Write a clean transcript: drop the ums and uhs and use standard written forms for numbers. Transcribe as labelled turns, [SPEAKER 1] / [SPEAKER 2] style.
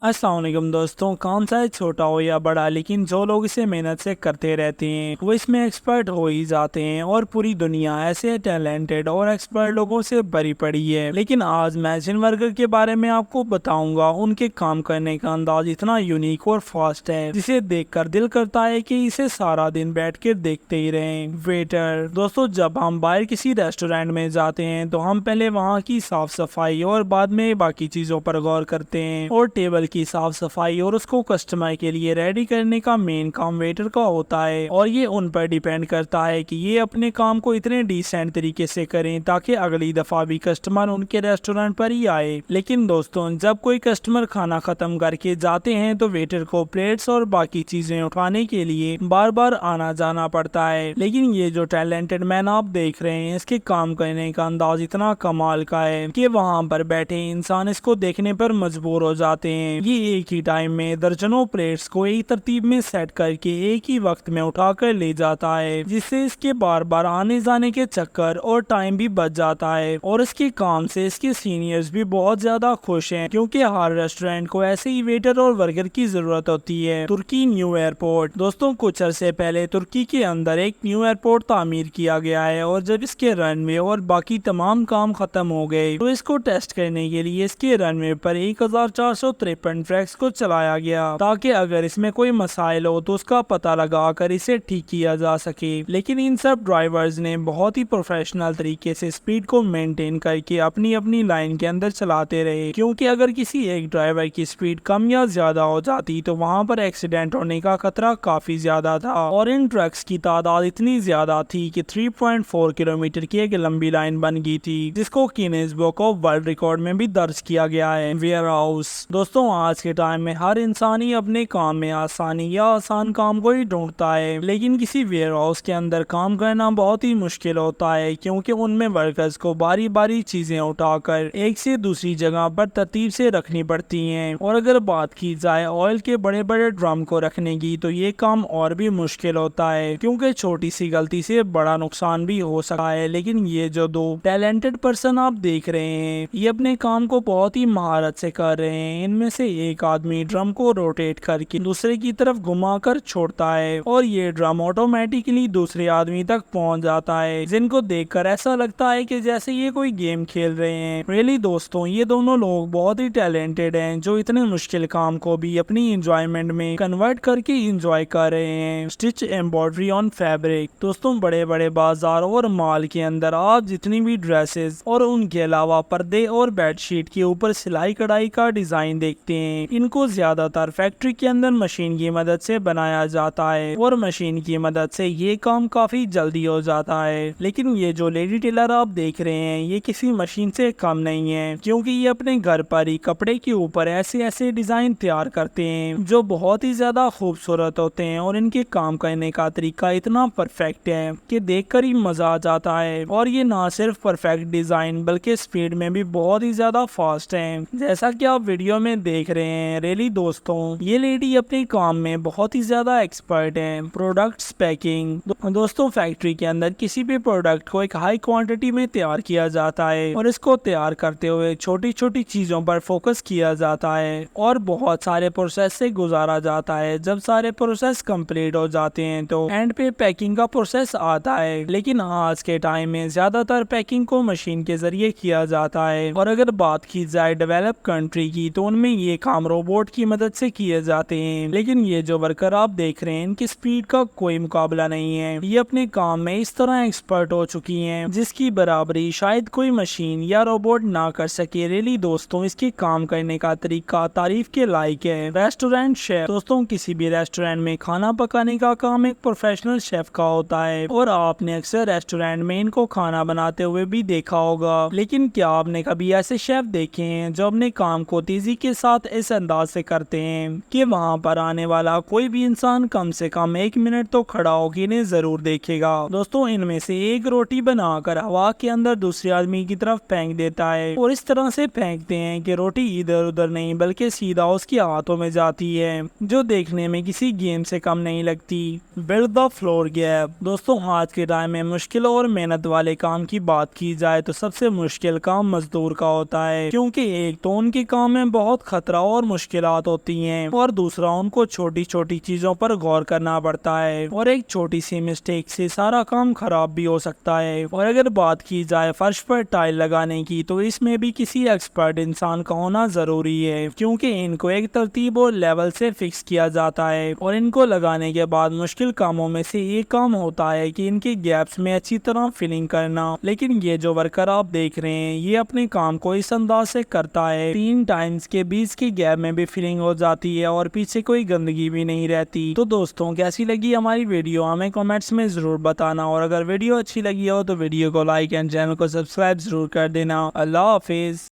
[SPEAKER 1] अस्सलाम वालेकुम दोस्तों। काम चाहे छोटा हो या बड़ा, लेकिन जो लोग इसे मेहनत से करते रहते हैं वो इसमें एक्सपर्ट हो ही जाते हैं और पूरी दुनिया ऐसे टैलेंटेड और एक्सपर्ट लोगों से भरी पड़ी है। लेकिन आज मैं जिन वर्कर के बारे में आपको बताऊंगा, उनके काम करने का अंदाज इतना यूनिक और फास्ट है जिसे देखकर दिल करता है कि इसे सारा दिन बैठ कर देखते ही रहें। वेटर दोस्तों, जब हम बाहर किसी रेस्टोरेंट में जाते हैं तो हम पहले वहाँ की साफ सफाई और बाद में बाकी चीजों पर गौर करते हैं, और टेबल की साफ सफाई और उसको कस्टमर के लिए रेडी करने का मेन काम वेटर का होता है। और ये उन पर डिपेंड करता है कि ये अपने काम को इतने डिसेंट तरीके से करें ताकि अगली दफा भी कस्टमर उनके रेस्टोरेंट पर ही आए। लेकिन दोस्तों, जब कोई कस्टमर खाना खत्म करके जाते हैं तो वेटर को प्लेट्स और बाकी चीजें उठाने के लिए बार बार आना जाना पड़ता है। लेकिन ये जो टैलेंटेड मैन आप देख रहे हैं, इसके काम करने का अंदाज इतना कमाल का है कि वहाँ पर बैठे इंसान इसको देखने पर मजबूर हो जाते हैं। ये एक ही टाइम में दर्जनों प्लेट्स को एक तरतीब में सेट करके एक ही वक्त में उठाकर ले जाता है, जिससे इसके बार बार आने जाने के चक्कर और टाइम भी बच जाता है। और इसके काम से इसके सीनियर्स भी बहुत ज्यादा खुश हैं, क्योंकि हर रेस्टोरेंट को ऐसे ही वेटर और वर्कर की जरूरत होती है। तुर्की न्यू एयरपोर्ट दोस्तों, कुछ अरसे पहले तुर्की के अंदर एक न्यू एयरपोर्ट तामीर किया गया है, और जब इसके रनवे और बाकी तमाम काम खत्म हो गए तो इसको टेस्ट करने के लिए इसके रनवे पर 1453 ट्रैक्स को चलाया गया, ताकि अगर इसमें कोई मसाइल हो तो उसका पता लगाकर इसे ठीक किया जा सके। लेकिन इन सब ड्राइवर्स ने बहुत ही प्रोफेशनल तरीके से स्पीड को मेंटेन करके अपनी अपनी लाइन के अंदर चलाते रहे, क्योंकि अगर किसी एक ड्राइवर की स्पीड कम या ज्यादा हो जाती तो वहाँ पर एक्सीडेंट होने का खतरा काफी ज्यादा था। और इन ट्रक्स की तादाद इतनी ज्यादा थी कि 3.4 किलोमीटर की एक लंबी लाइन बन गई थी, जिसको Guinness book of world record में भी दर्ज किया गया है। वेयर हाउस दोस्तों, आज के टाइम में हर इंसान ही अपने काम में आसानी या आसान काम को ही ढूंढता है, लेकिन किसी वेयर हाउस के अंदर काम करना बहुत ही मुश्किल होता है, क्योंकि उनमें वर्कर्स को बारी बारी चीजें उठाकर एक से दूसरी जगह पर तरतीब से रखनी पड़ती हैं। और अगर बात की जाए ऑयल के बड़े बड़े ड्रम को रखने की, तो ये काम और भी मुश्किल होता है, क्योंकि छोटी सी गलती से बड़ा नुकसान भी हो सकता है। लेकिन ये जो दो टैलेंटेड पर्सन आप देख रहे हैं, ये अपने काम को बहुत ही महारत से कर रहे हैं। इनमें से एक आदमी ड्रम को रोटेट करके दूसरे की तरफ घुमाकर छोड़ता है, और ये ड्रम ऑटोमेटिकली दूसरे आदमी तक पहुंच जाता है, जिनको देखकर ऐसा लगता है कि जैसे ये कोई गेम खेल रहे हैं। रियली दोस्तों, ये दोनों लोग बहुत ही टैलेंटेड हैं, जो इतने मुश्किल काम को भी अपनी एंजॉयमेंट में कन्वर्ट करके एंजॉय कर रहे हैं। स्टिच एम्ब्रॉयडरी ऑन फैब्रिक दोस्तों, बड़े बड़े बाजार और मॉल के अंदर आप जितनी भी ड्रेसेस और उनके अलावा पर्दे और बेडशीट के ऊपर सिलाई कढ़ाई का डिजाइन देखते हैं, इनको ज्यादातर फैक्ट्री के अंदर मशीन की मदद से बनाया जाता है, और मशीन की मदद से ये काम काफी जल्दी हो जाता है। लेकिन ये जो लेडी टेलर आप देख रहे हैं, ये किसी मशीन से कम नहीं है, क्योंकि ये अपने घर पर ही कपड़े के ऊपर ऐसे ऐसे डिजाइन तैयार करते हैं जो बहुत ही ज्यादा खूबसूरत होते हैं, और इनके काम करने का तरीका इतना परफेक्ट है कि देखकर ही मजा आ जाता है। और ये ना सिर्फ परफेक्ट डिजाइन बल्कि स्पीड में भी बहुत ही ज्यादा फास्ट है, जैसा कि आप वीडियो में देख रहे हैं। रियली दोस्तों, ये लेडी अपने काम में बहुत ही ज्यादा एक्सपर्ट है। प्रोडक्ट्स पैकिंग दोस्तों, फैक्ट्री के अंदर किसी भी प्रोडक्ट को एक हाई क्वांटिटी में तैयार किया जाता है, और इसको तैयार करते हुए छोटी छोटी चीजों पर फोकस किया जाता है और बहुत सारे प्रोसेस से गुजारा जाता है। जब सारे प्रोसेस कंप्लीट हो जाते हैं तो एंड पे पैकिंग का प्रोसेस आता है। लेकिन आज के टाइम में ज्यादातर पैकिंग को मशीन के जरिए किया जाता है, और अगर बात की जाए डेवलप कंट्री की, तो उनमें ये काम रोबोट की मदद से किए जाते हैं। लेकिन ये जो वर्कर आप देख रहे हैं, इनकी स्पीड का कोई मुकाबला नहीं है। ये अपने काम में इस तरह एक्सपर्ट हो चुकी हैं जिसकी बराबरी शायद कोई मशीन या रोबोट ना कर सके। रियली दोस्तों, इसके काम करने का तरीका तारीफ के लायक है। रेस्टोरेंट शेफ दोस्तों, किसी भी रेस्टोरेंट में खाना पकाने का काम एक प्रोफेशनल शेफ का होता है, और आपने अक्सर रेस्टोरेंट में इनको खाना बनाते हुए भी देखा होगा। लेकिन क्या आपने कभी ऐसे शेफ देखे हैं जो अपने काम को तेजी के साथ इस अंदाज से करते हैं कि वहाँ पर आने वाला कोई भी इंसान कम से कम 1 मिनट तो खड़ा होकर इन्हें जरूर देखेगा। दोस्तों, इनमें से एक रोटी बनाकर हवा के अंदर दूसरे आदमी की तरफ फेंक देता है, और इस तरह से फेंकते हैं कि रोटी इधर उधर नहीं बल्कि सीधा उसके हाथों में जाती है, जो देखने में किसी गेम से कम नहीं लगती। बिल्ड द फ्लोर गैप दोस्तों, आज के टाइम में मुश्किल और मेहनत वाले काम की बात की जाए तो सबसे मुश्किल काम मजदूर का होता है, क्योंकि एक तो उनके काम में बहुत खतरा मात्रा और मुश्किलात होती हैं, और दूसरा उनको छोटी छोटी चीजों पर गौर करना पड़ता है, और एक छोटी सी मिस्टेक से सारा काम खराब भी हो सकता है। और अगर बात की जाए फर्श पर टाइल लगाने की, तो इसमें भी किसी एक्सपर्ट इंसान का होना जरूरी है, क्योंकि इनको एक तरतीब और लेवल से फिक्स किया जाता है, और इनको लगाने के बाद मुश्किल कामों में से एक काम होता है कि इनके गैप्स में अच्छी तरह फिलिंग करना। लेकिन ये जो वर्कर आप देख रहे हैं, ये अपने काम को इस अंदाज से करता है, 3 टाइम्स के बीच के गैप में भी फिलिंग हो जाती है और पीछे कोई गंदगी भी नहीं रहती। तो दोस्तों, कैसी लगी हमारी वीडियो हमें कमेंट्स में जरूर बताना, और अगर वीडियो अच्छी लगी हो तो वीडियो को लाइक एंड चैनल को सब्सक्राइब जरूर कर देना। अल्लाह हाफिज।